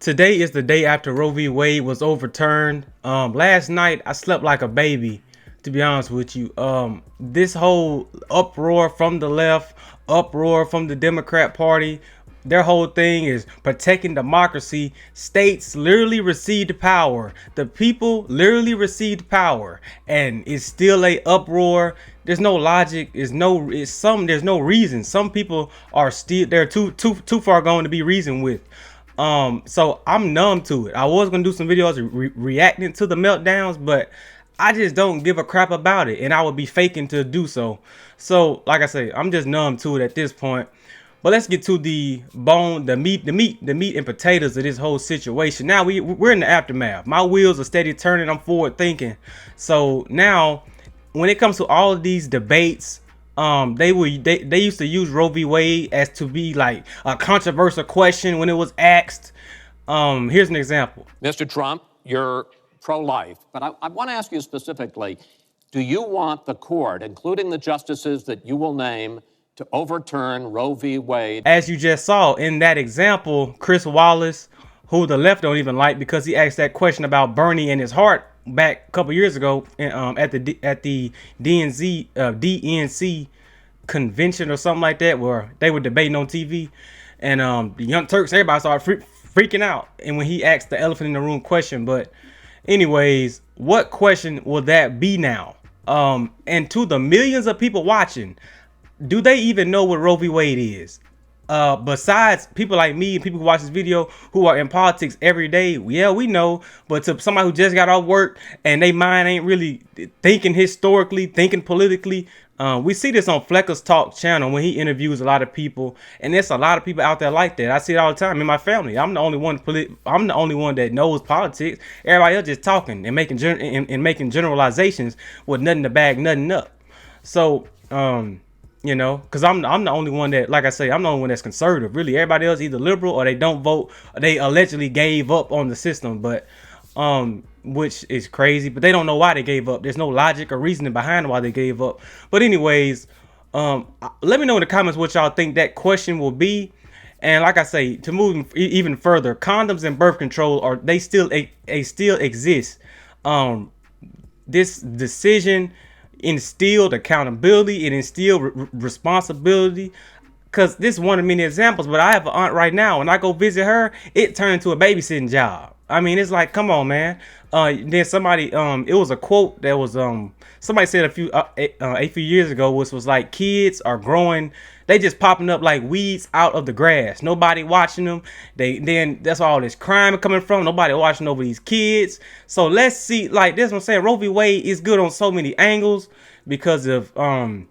Today is the day after Roe v. Wade was overturned. Last night I slept like a baby, to be honest with you. This whole uproar from the left, uproar from the Democrat Party, their whole thing is protecting democracy. States literally received power. The people literally received power, and it's still a uproar. There's no logic. There's no reason. Some people are still they're too far gone to be reasoned with. So I'm numb to it. I was gonna do some videos reacting to the meltdowns, but I just don't give a crap about it, and I would be faking to do so. So like I say, I'm just numb to it at this point. But let's get to the bone, the meat and potatoes of this whole situation. Now we're in the aftermath. My wheels are steady turning. I'm forward thinking. So now, when it comes to all of these debates, they used to use Roe v. Wade as to be like a controversial question when it was asked. Here's an example. Mr. Trump, you're pro-life, but I want to ask you specifically, do you want the court, including the justices that you will name, to overturn Roe v. Wade? As you just saw in that example, Chris Wallace, who the left don't even like because he asked that question about Bernie and his heart back a couple years ago at the DNC convention or something like that, where they were debating on TV, and the Young Turks, everybody started freaking out, and when he asked the elephant in the room question. But anyways, what question will that be now? And to the millions of people watching, do they even know what Roe v. Wade is? Besides people like me and people who watch this video who are in politics every day, yeah, we know. But to somebody who just got off work and they mind ain't really thinking historically, thinking politically, we see this on Flecker's Talk channel when he interviews a lot of people, and there's a lot of people out there like that. I see it all the time in my family. I'm the only one that knows politics. Everybody else just talking and making generalizations with nothing to back nothing up. So you know, because I'm the only one that, like I say, I'm the only one that's conservative. Really, everybody else either liberal or they don't vote, or they allegedly gave up on the system. But which is crazy. But they don't know why they gave up. There's no logic or reasoning behind why they gave up. But anyways, let me know in the comments what y'all think that question will be. And like I say, to move even further, condoms and birth control they still exist. This decision instilled accountability, it instilled responsibility, because this is one of many examples. But I have an aunt right now, and I go visit her, it turned into a babysitting job. I mean, it's like, come on, man. Then somebody, it was a quote that was somebody said a few years ago, which was like, kids are growing, they just popping up like weeds out of the grass. Nobody watching them. Then that's all this crime coming from. Nobody watching over these kids. So let's see, like this, what I'm saying, Roe v. Wade is good on so many angles because of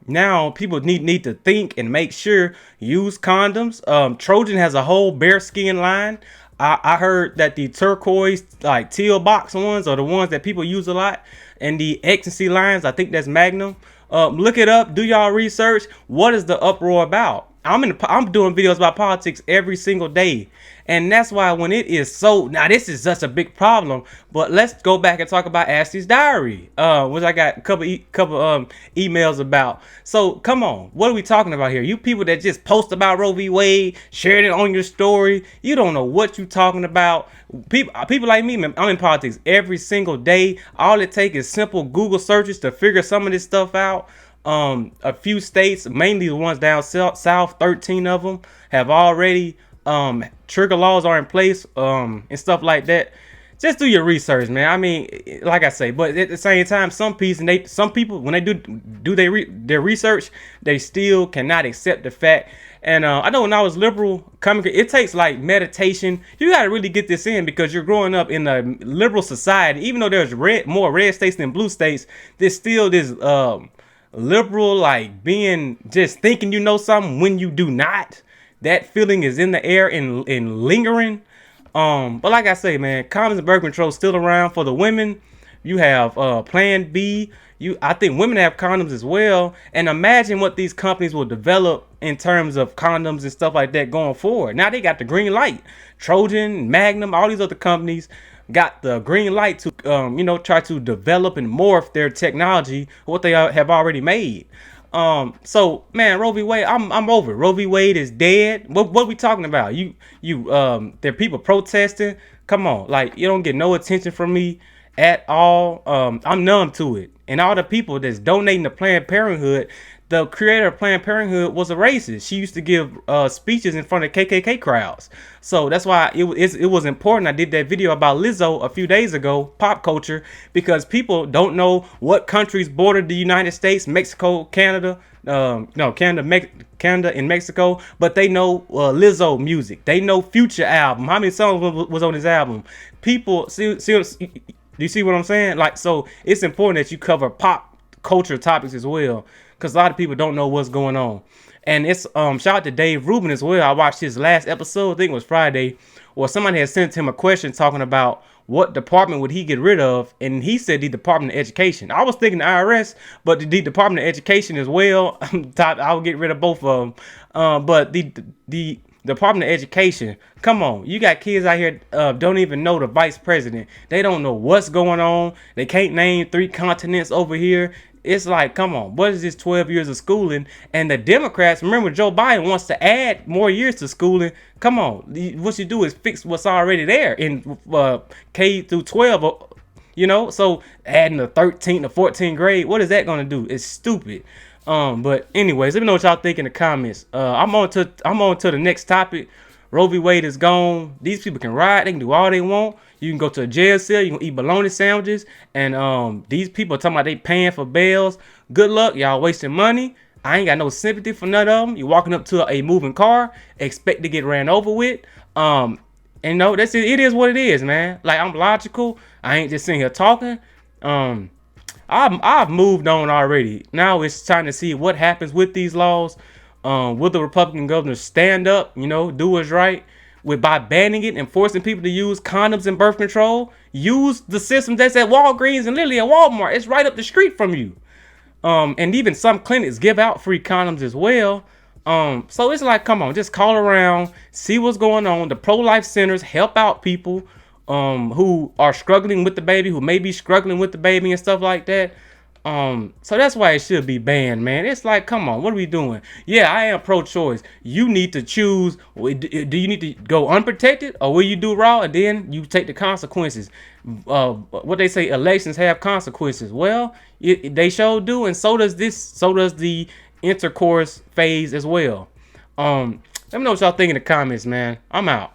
now people need to think and make sure, use condoms. Trojan has a whole bearskin line. I heard that the turquoise, like teal box ones, are the ones that people use a lot, and the ecstasy lines, I think that's Magnum. Look it up. Do y'all research. What is the uproar about? I'm doing videos about politics every single day, and that's why when it is so, now this is such a big problem. But let's go back and talk about Ashley's diary, which I got a couple emails about. So come on, what are we talking about here? You people that just post about Roe v. Wade, shared it on your story, you don't know what you talking about. People like me, man, I'm in politics every single day. All it takes is simple Google searches to figure some of this stuff out. A few states, mainly the ones down south, 13 of them have already trigger laws are in place, and stuff like that. Just do your research, man. I mean, like I say, but at the same time, some people when they do their research, they still cannot accept the fact. And I know when I was liberal, it takes like meditation. You got to really get this in, because you're growing up in a liberal society. Even though there's more red states than blue states, there's still this liberal, like being just thinking you know something when you do not. That feeling is in the air and lingering. But like I say, man, condoms and birth control still around for the women. You have Plan B. I think women have condoms as well. And imagine what these companies will develop in terms of condoms and stuff like that going forward. Now they got the green light. Trojan, Magnum, all these other companies got the green light to try to develop and morph their technology, what they have already made. So man, Roe v. Wade, I'm over it. Roe v. Wade is dead. What we talking about? There are people protesting. Come on, like you don't get no attention from me at all. I'm numb to it. And all the people that's donating to Planned Parenthood, the creator of Planned Parenthood was a racist. She used to give speeches in front of KKK crowds. So that's why it was important. I did that video about Lizzo a few days ago, pop culture, because people don't know what countries border the United States, Mexico, Canada, Canada and Mexico, but they know Lizzo music. They know Future album. How many songs was on his album? People see, do you see what I'm saying? Like, so it's important that you cover pop culture topics as well, because a lot of people don't know what's going on. And it's shout out to Dave Rubin as well. I watched his last episode, I think it was Friday, where somebody had sent him a question talking about what department would he get rid of, and he said the Department of Education. I was thinking the IRS, but the Department of Education as well. I would get rid of both of them. But the Department of Education, come on, you got kids out here don't even know the vice president. They don't know what's going on. They can't name 3 continents over here. It's like, come on, what is this 12 years of schooling? And the Democrats, remember, Joe Biden wants to add more years to schooling. Come on, what you do is fix what's already there in K through 12, you know? So adding the 13th to 14th grade, what is that going to do? It's stupid. But anyways, let me know what y'all think in the comments. I'm on to the next topic. Roe v. Wade is gone. These people can ride. They can do all they want. You can go to a jail cell. You can eat bologna sandwiches. And these people are talking about they paying for bails. Good luck. Y'all wasting money. I ain't got no sympathy for none of them. You're walking up to a moving car, expect to get ran over with. And no, that's it. It is what it is, man. Like, I'm logical. I ain't just sitting here talking. I've moved on already. Now it's time to see what happens with these laws. Will the Republican governors stand up, do what's right by banning it and forcing people to use condoms and birth control? Use the system that's at Walgreens and literally at Walmart. It's right up the street from you. And even some clinics give out free condoms as well. So it's like, come on, just call around, see what's going on. The pro-life centers help out people who are struggling with the baby, who may be struggling with the baby and stuff like that. So that's why it should be banned, man. It's like, come on, what are we doing? Yeah, I am pro-choice. You need to choose. Do you need to go unprotected, or will you do raw and then you take the consequences? What they say, elections have consequences. Well, they sure do, and so does this. So does the intercourse phase as well. Let me know what y'all think in the comments, man. I'm out.